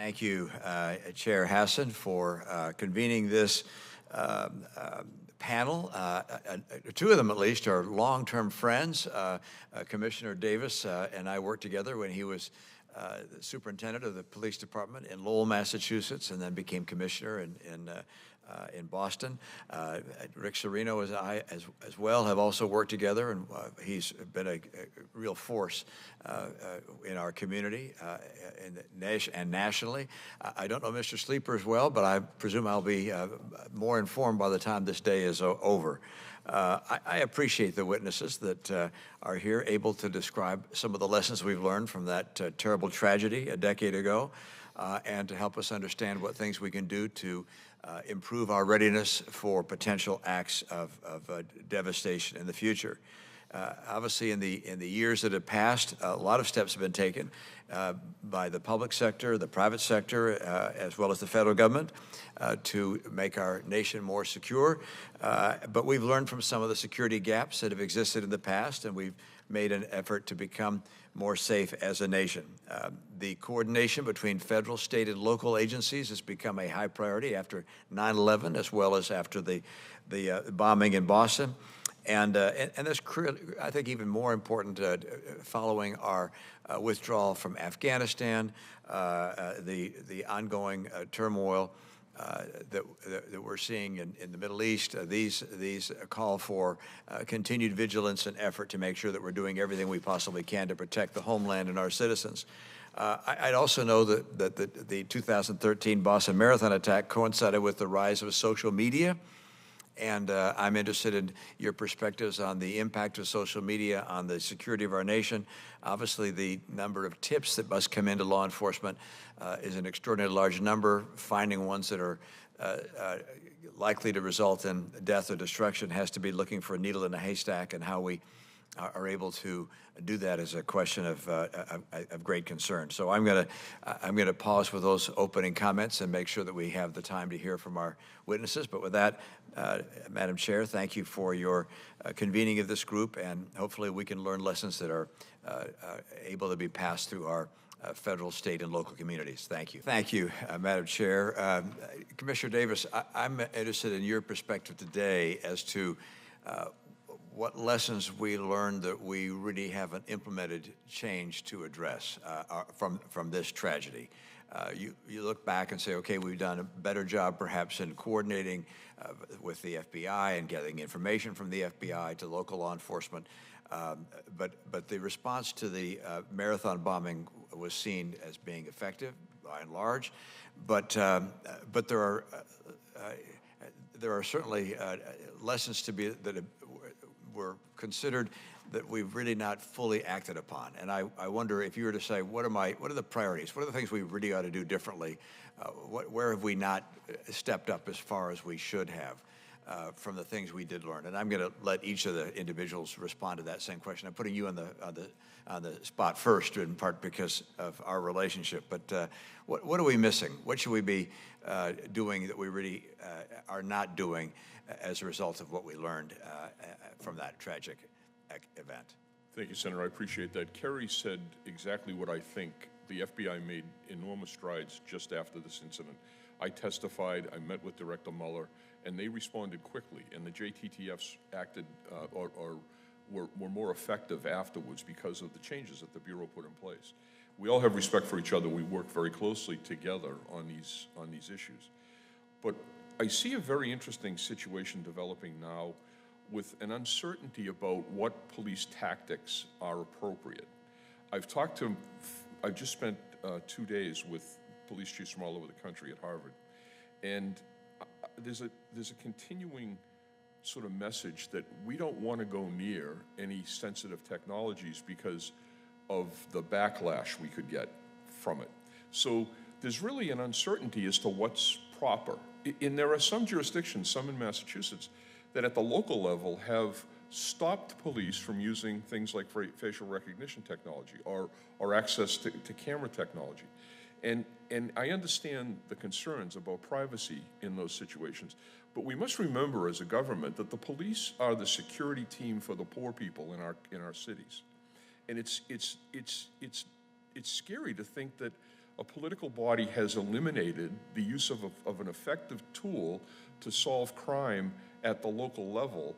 Thank you, Chair Hassan, for convening this panel. Two of them, at least, are long-term friends. Commissioner Davis and I worked together when he was the superintendent of the police department in Lowell, Massachusetts, and then became commissioner in Boston. Rick Serino and I, as well, have also worked together, and he's been a real force in our community and nationally. I don't know Mr. Sleeper as well, but I presume I'll be more informed by the time this day is over. I appreciate the witnesses that are here able to describe some of the lessons we've learned from that terrible tragedy a decade ago, and to help us understand what things we can do to improve our readiness for potential acts of devastation in the future. Obviously, in the years that have passed, a lot of steps have been taken by the public sector, the private sector, as well as the federal government to make our nation more secure. But we've learned from some of the security gaps that have existed in the past, and we've made an effort to become more safe as a nation. The coordination between federal, state, and local agencies has become a high priority after 9/11, as well as after the bombing in Boston. And that's, I think, even more important following our withdrawal from Afghanistan, the ongoing turmoil that we're seeing in the Middle East. These call for continued vigilance and effort to make sure that we're doing everything we possibly can to protect the homeland and our citizens. I'd also know that the 2013 Boston Marathon attack coincided with the rise of social media. And I'm interested in your perspectives on the impact of social media on the security of our nation. Obviously, the number of tips that must come into law enforcement is an extraordinarily large number. Finding ones that are likely to result in death or destruction has to be looking for a needle in a haystack, and how we are able to do that is a question of great concern. So I'm gonna pause with those opening comments and make sure that we have the time to hear from our witnesses. But with that, Madam Chair, thank you for your convening of this group, and hopefully we can learn lessons that are able to be passed through our federal, state, and local communities. Thank you. Thank you, Madam Chair. Commissioner Davis, I'm interested in your perspective today as to what lessons we learned that we really haven't implemented change to address from this tragedy. You look back and say, okay, we've done a better job perhaps in coordinating with the FBI and getting information from the FBI to local law enforcement, but the response to the marathon bombing was seen as being effective by and large, but there are certainly lessons to be that were considered that we've really not fully acted upon. And I wonder if you were to say, what are the priorities? What are the things we really ought to do differently? Where have we not stepped up as far as we should have from the things we did learn? And I'm going to let each of the individuals respond to that same question. I'm putting you on the spot first, in part because of our relationship. But what are we missing? What should we be doing that we really are not doing as a result of what we learned from that tragic event? Thank you, Senator. I appreciate that. Kerry said exactly what I think. The FBI made enormous strides just after this incident. I testified, I met with Director Mueller, and they responded quickly, and the JTTFs acted or were more effective afterwards because of the changes that the Bureau put in place. We all have respect for each other. We work very closely together on these issues. But I see a very interesting situation developing now with an uncertainty about what police tactics are appropriate. I've just spent 2 days with police chiefs from all over the country at Harvard, and there's a continuing sort of message that we don't want to go near any sensitive technologies because of the backlash we could get from it. So there's really an uncertainty as to what's proper. And there are some jurisdictions, some in Massachusetts, that at the local level have stopped police from using things like facial recognition technology or access to camera technology. And I understand the concerns about privacy in those situations, but we must remember as a government that the police are the security team for the poor people in our cities. And it's scary to think that a political body has eliminated the use of an effective tool to solve crime at the local level,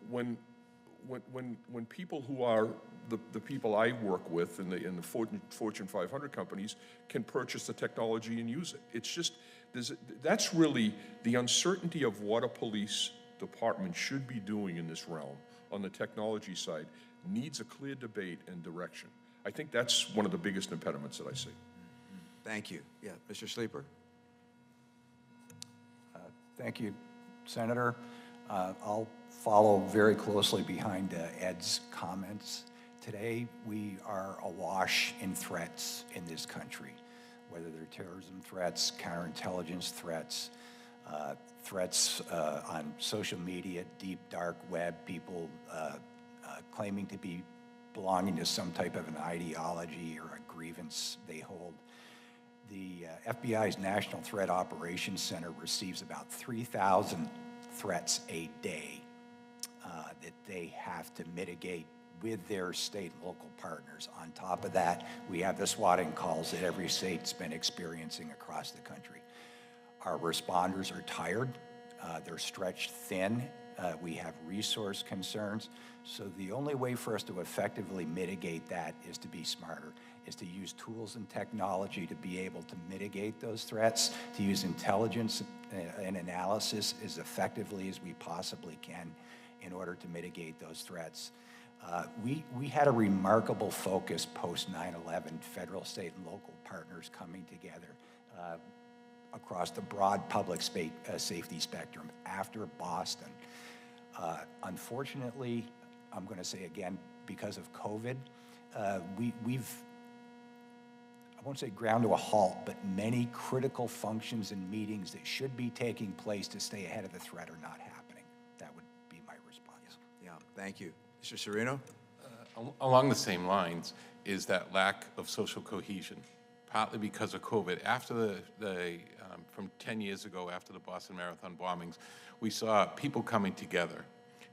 when people who are the people I work with in the Fortune 500 companies can purchase the technology and use it. It's just, that's really the uncertainty of what a police department should be doing in this realm on the technology side needs a clear debate and direction. I think that's one of the biggest impediments that I see. Thank you. Yeah, Mr. Sleeper? Thank you, Senator. I'll follow very closely behind Ed's comments. Today, we are awash in threats in this country, whether they're terrorism threats, counterintelligence threats, threats on social media, deep, dark web, people claiming to be belonging to some type of an ideology or a grievance they hold. The FBI's National Threat Operations Center receives about 3,000 threats a day that they have to mitigate with their state and local partners. On top of that, we have the swatting calls that every state's been experiencing across the country. Our responders are tired, they're stretched thin, we have resource concerns. So the only way for us to effectively mitigate that is to be smarter, is to use tools and technology to be able to mitigate those threats, to use intelligence and analysis as effectively as we possibly can in order to mitigate those threats. We had a remarkable focus post 9/11, federal, state, and local partners coming together across the broad public safety spectrum after Boston. Unfortunately, I'm going to say again, because of COVID, we've, I won't say ground to a halt, but many critical functions and meetings that should be taking place to stay ahead of the threat are not happening. That would be my response. Yeah, thank you. Mr. Serino? Along the same lines is that lack of social cohesion, partly because of COVID. After from 10 years ago, after the Boston Marathon bombings, we saw people coming together.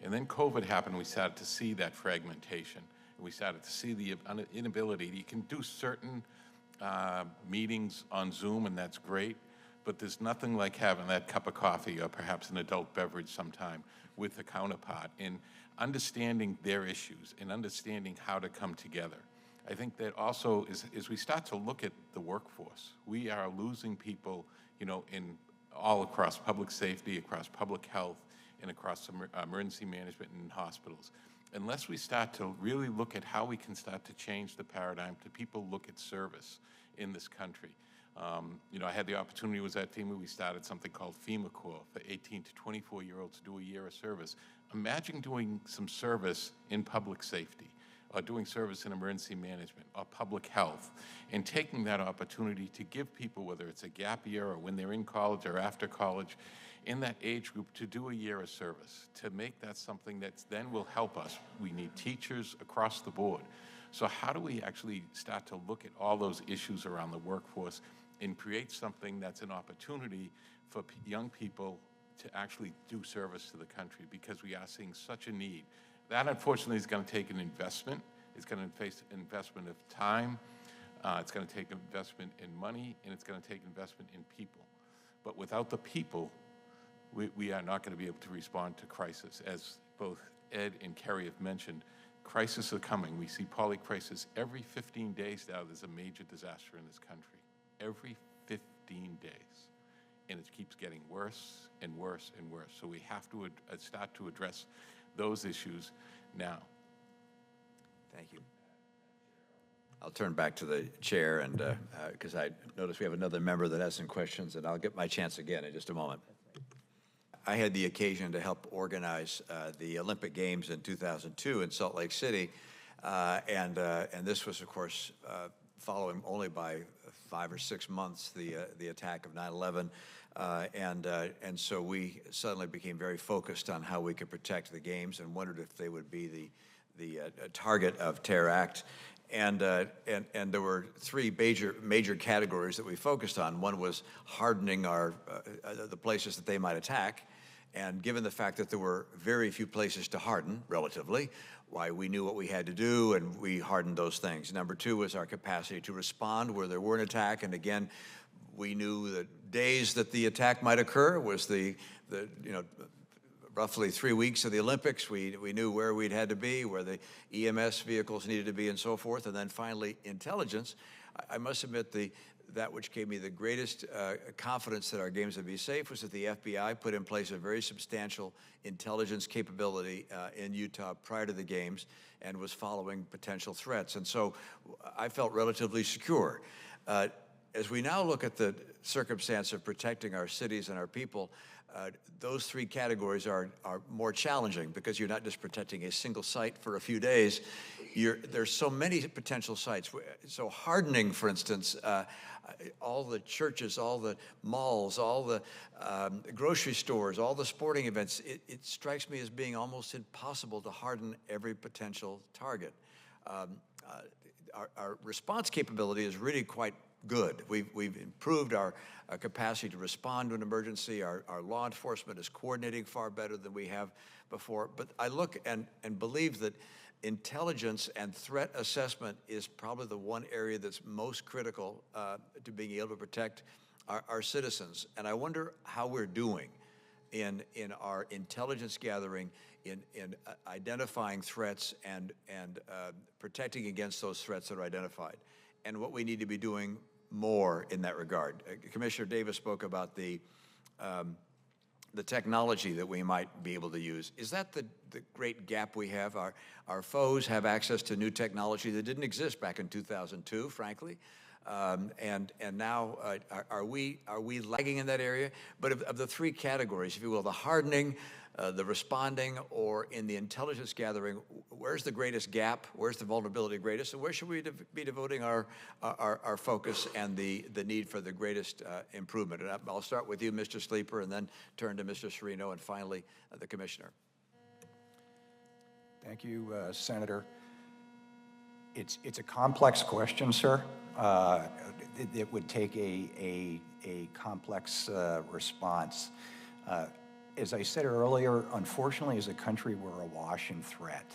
And then COVID happened, we started to see that fragmentation. And we started to see the inability. You can do certain meetings on Zoom, and that's great, but there's nothing like having that cup of coffee or perhaps an adult beverage sometime with a counterpart and understanding their issues and understanding how to come together. I think that also as we start to look at the workforce, we are losing people, in all across public safety, across public health, and across emergency management in hospitals. Unless we start to really look at how we can start to change the paradigm to people look at service in this country. I had the opportunity, was at FEMA, we started something called FEMA Corps for 18 to 24-year-olds to do a year of service. Imagine doing some service in public safety, or doing service in emergency management, or public health, and taking that opportunity to give people, whether it's a gap year or when they're in college or after college, in that age group to do a year of service, to make that something that then will help us. We need teachers across the board. So how do we actually start to look at all those issues around the workforce and create something that's an opportunity for young people to actually do service to the country, because we are seeing such a need. That, unfortunately, is going to take an investment. It's going to face investment of time. It's going to take investment in money, and it's going to take investment in people. But without the people, we are not going to be able to respond to crisis. As both Ed and Kerry have mentioned, crises are coming. We see polycrisis every 15 days now. There's a major disaster in this country. Every 15 days. And it keeps getting worse and worse and worse. So we have to start to address those issues now. Thank you. I'll turn back to the chair, and because I notice we have another member that has some questions, and I'll get my chance again in just a moment. I had the occasion to help organize the Olympic Games in 2002 in Salt Lake City, and this was, of course, following only by 5 or 6 months the attack of 9/11, and so we suddenly became very focused on how we could protect the games and wondered if they would be the target of terror act. And there were 3 major categories that we focused on. One was hardening the places that they might attack, And given the fact that there were very few places to harden, relatively, why we knew what we had to do, and we hardened those things. Number two was our capacity to respond where there were an attack, and again, we knew the days that the attack might occur was the roughly 3 weeks of the Olympics. We knew where we'd had to be, where the EMS vehicles needed to be, and so forth. And then finally, intelligence. I must admit, that which gave me the greatest confidence that our games would be safe was that the FBI put in place a very substantial intelligence capability in Utah prior to the games and was following potential threats. And so I felt relatively secure. As we now look at the circumstance of protecting our cities and our people, those three categories are more challenging because you're not just protecting a single site for a few days. There's so many potential sites. So hardening, for instance, all the churches, all the malls, all the grocery stores, all the sporting events, it strikes me as being almost impossible to harden every potential target. Our response capability is really quite good. We've improved our capacity to respond to an emergency. Our law enforcement is coordinating far better than we have before. But I look and believe that intelligence and threat assessment is probably the one area that's most critical to being able to protect our citizens. And I wonder how we're doing in our intelligence gathering, in identifying threats and protecting against those threats that are identified, and what we need to be doing more in that regard. Commissioner Davis spoke about the technology that we might be able to use. Is that the great gap we have? Our foes have access to new technology that didn't exist back in 2002, frankly. And now, are we lagging in that area? But of the three categories, if you will, the hardening, the responding, or in the intelligence gathering, where's the greatest gap? Where's the vulnerability greatest? And where should we be devoting our focus and the need for the greatest improvement? And I'll start with you, Mr. Sleeper, and then turn to Mr. Serino, and finally, the Commissioner. Thank you, Senator. It's a complex question, sir. It would take a complex response. As I said earlier, unfortunately, as a country, we're awash in threat.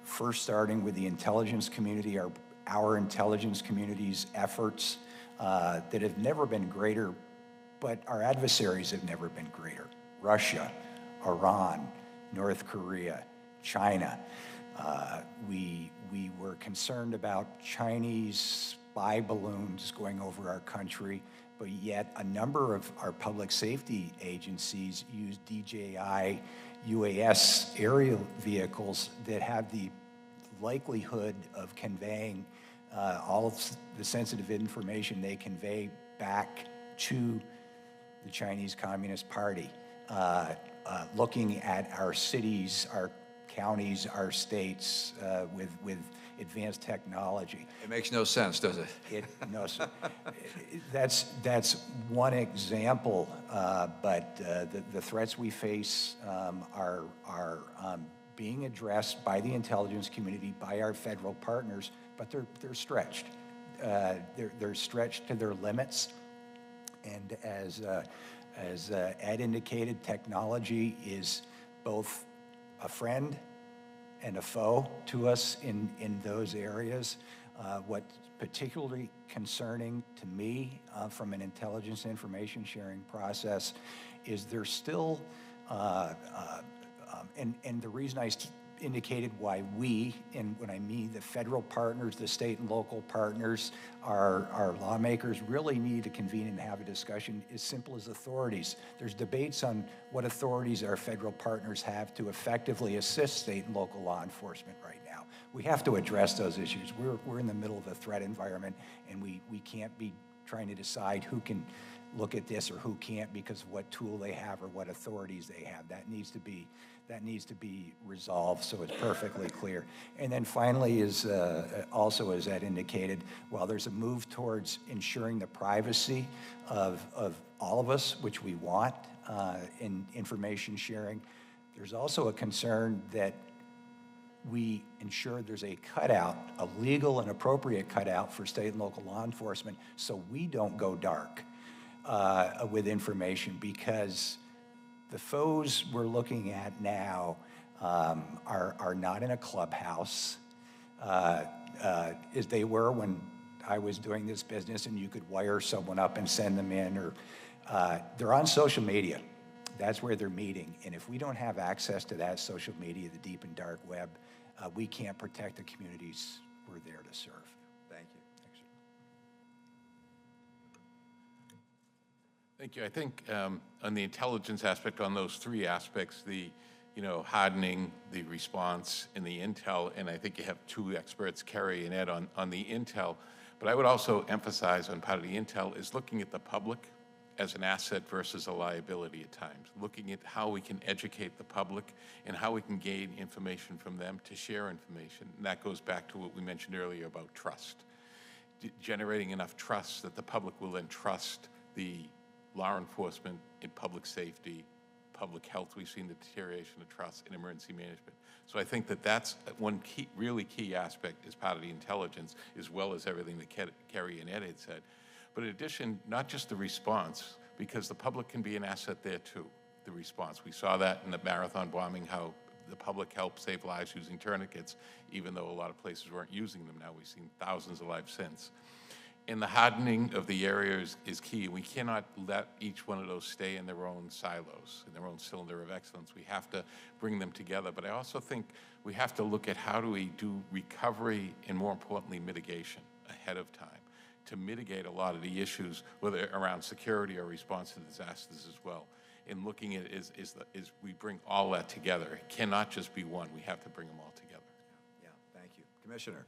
First, starting with the intelligence community, our intelligence community's efforts that have never been greater, but our adversaries have never been greater. Russia, Iran, North Korea, China. We were concerned about Chinese spy balloons going over our country, but yet a number of our public safety agencies use DJI UAS aerial vehicles that have the likelihood of conveying all of the sensitive information they convey back to the Chinese Communist Party. Looking at our cities, our counties, our states with advanced technology. It makes no sense, does it? No, sir. That's one example, but the threats we face are being addressed by the intelligence community, by our federal partners, but they're stretched. They're stretched to their limits, and as Ed indicated, technology is both a friend and a foe to us in those areas. What's particularly concerning to me from an intelligence information sharing process is there's still, and the reason I indicated why we, and when I mean the federal partners, the state and local partners, our lawmakers really need to convene and have a discussion as simple as authorities. There's debates on what authorities our federal partners have to effectively assist state and local law enforcement right now. We have to address those issues. We're in the middle of a threat environment, and we can't be trying to decide who can look at this or who can't because of what tool they have or what authorities they have. That needs to be resolved so it's perfectly clear. And then finally, is also as Ed indicated, while there's a move towards ensuring the privacy of all of us, which we want in information sharing, there's also a concern that we ensure there's a cutout, a legal and appropriate cutout for state and local law enforcement so we don't go dark with information, because The foes we're looking at now are not in a clubhouse as they were when I was doing this business and you could wire someone up and send them in, or they're on social media. That's where they're meeting. And if we don't have access to that social media, the deep and dark web, we can't protect the communities we're there to serve. Thank you. Thank you. I think on the intelligence aspect, on those three aspects, the hardening, the response, and the intel, and I think you have two experts, Kerry and Ed, on the intel. But I would also emphasize on part of the intel is looking at the public as an asset versus a liability at times, looking at how we can educate the public and how we can gain information from them to share information. And that goes back to what we mentioned earlier about trust. Generating enough trust that the public will then trust the law enforcement in public safety, public health. We've seen the deterioration of trust in emergency management. So I think that that's one key, really key aspect as part of the intelligence, as well as everything that Kerry and Ed had said. But in addition, not just the response, because the public can be an asset there too, the response. We saw that in the marathon bombing, how the public helped save lives using tourniquets, even though a lot of places weren't using them now. We've seen thousands of lives since. And the hardening of the areas is key. We cannot let each one of those stay in their own silos, in their own cylinder of excellence. We have to bring them together. But I also think we have to look at how do we do recovery and, more importantly, mitigation ahead of time to mitigate a lot of the issues, whether around security or response to disasters as well. And looking at it is we bring all that together. It cannot just be one. We have to bring them all together. Yeah, thank you. Commissioner.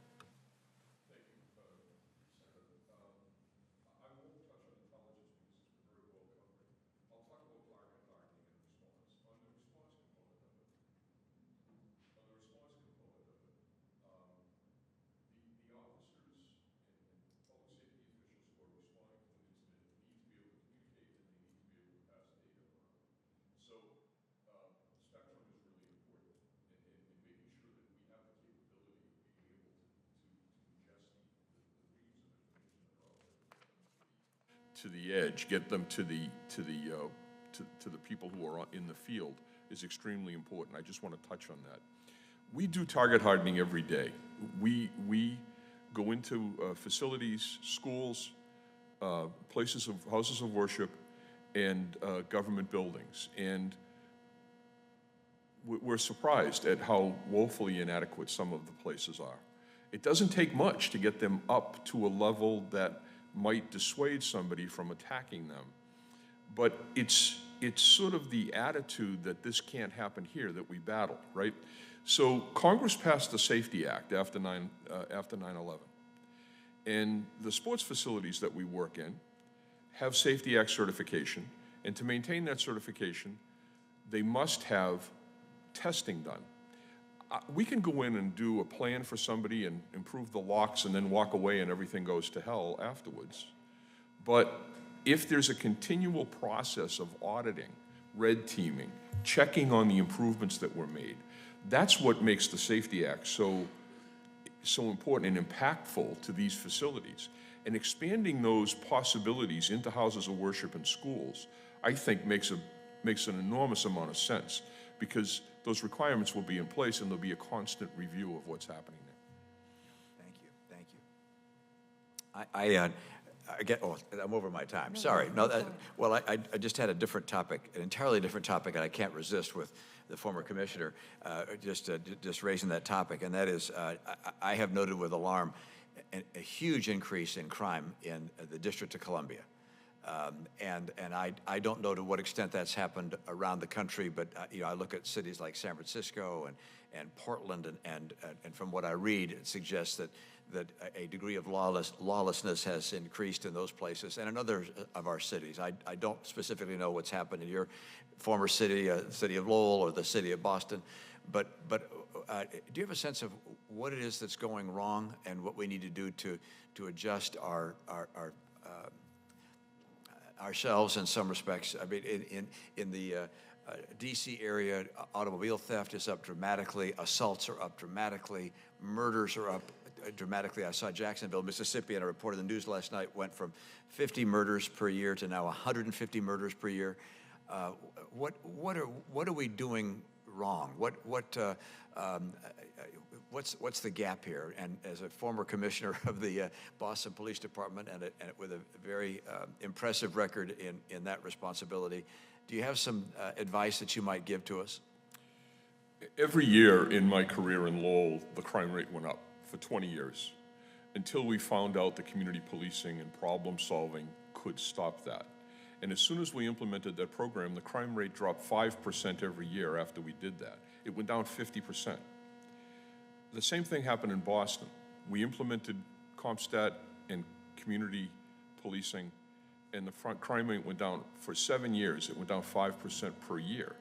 To the edge, get them to the people who are in the field is extremely important. I just want to touch on that. We do target hardening every day. We go into facilities, schools, houses of worship, and government buildings, and we're surprised at how woefully inadequate some of the places are. It doesn't take much to get them up to a level that might dissuade somebody from attacking them. But it's sort of the attitude that this can't happen here that we battle, right? So Congress passed the Safety Act after 9/11. And the sports facilities that we work in have Safety Act certification. And to maintain that certification, they must have testing done. We can go in and do a plan for somebody and improve the locks and then walk away and everything goes to hell afterwards. But if there's a continual process of auditing, red teaming, checking on the improvements that were made, that's what makes the Safety Act so important and impactful to these facilities. And expanding those possibilities into houses of worship and schools, I think makes an enormous amount of sense, because those requirements will be in place and there'll be a constant review of what's happening there. Thank you. I'm over my time. Sorry. I just had a different topic, an entirely different topic, and I can't resist with the former commissioner just raising that topic, and that is I have noted with alarm a huge increase in crime in the District of Columbia. And I don't know to what extent that's happened around the country, but I look at cities like San Francisco and Portland, and from what I read, it suggests that a degree of lawlessness has increased in those places and in other of our cities. I don't specifically know what's happened in your former city, city of Lowell or the city of Boston, but do you have a sense of what it is that's going wrong and what we need to do to adjust ourselves in some respects? I mean, in the D.C. area, automobile theft is up dramatically, assaults are up dramatically, murders are up dramatically. I saw Jacksonville, Mississippi, and a report in the news last night went from 50 murders per year to now 150 murders per year. What are we doing wrong? What's the gap here? And as a former commissioner of the Boston Police Department and with a very impressive record in that responsibility, do you have some advice that you might give to us? Every year in my career in Lowell, the crime rate went up for 20 years until we found out that community policing and problem solving could stop that. And as soon as we implemented that program, the crime rate dropped 5% every year after we did that. It went down 50%. The same thing happened in Boston. We implemented CompStat and community policing, and the front crime rate went down for 7 years. It went down 5% per year.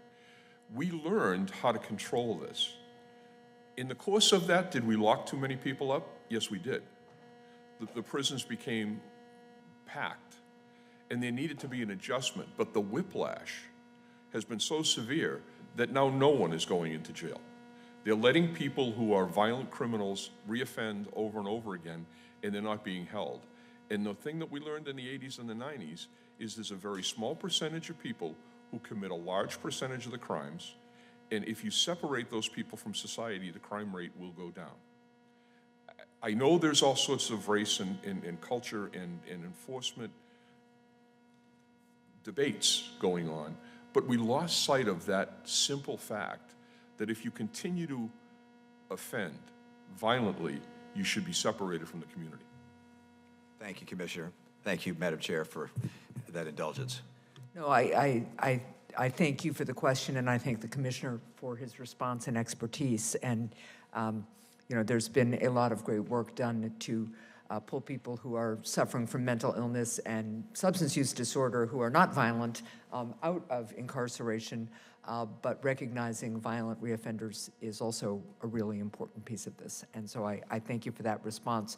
We learned how to control this. In the course of that, did we lock too many people up? Yes, we did. The prisons became packed, and there needed to be an adjustment, but the whiplash has been so severe that now no one is going into jail. They're letting people who are violent criminals reoffend over and over again, and they're not being held. And the thing that we learned in the 80s and the 90s is there's a very small percentage of people who commit a large percentage of the crimes, and if you separate those people from society, the crime rate will go down. I know there's all sorts of race and culture and enforcement debates going on, but we lost sight of that simple fact that if you continue to offend violently, you should be separated from the community. Thank you, Commissioner. Thank you, Madam Chair, for that indulgence. No, I thank you for the question, and I thank the Commissioner for his response and expertise. And, you know, there's been a lot of great work done to pull people who are suffering from mental illness and substance use disorder who are not violent out of incarceration, but recognizing violent reoffenders is also a really important piece of this. And so I thank you for that response.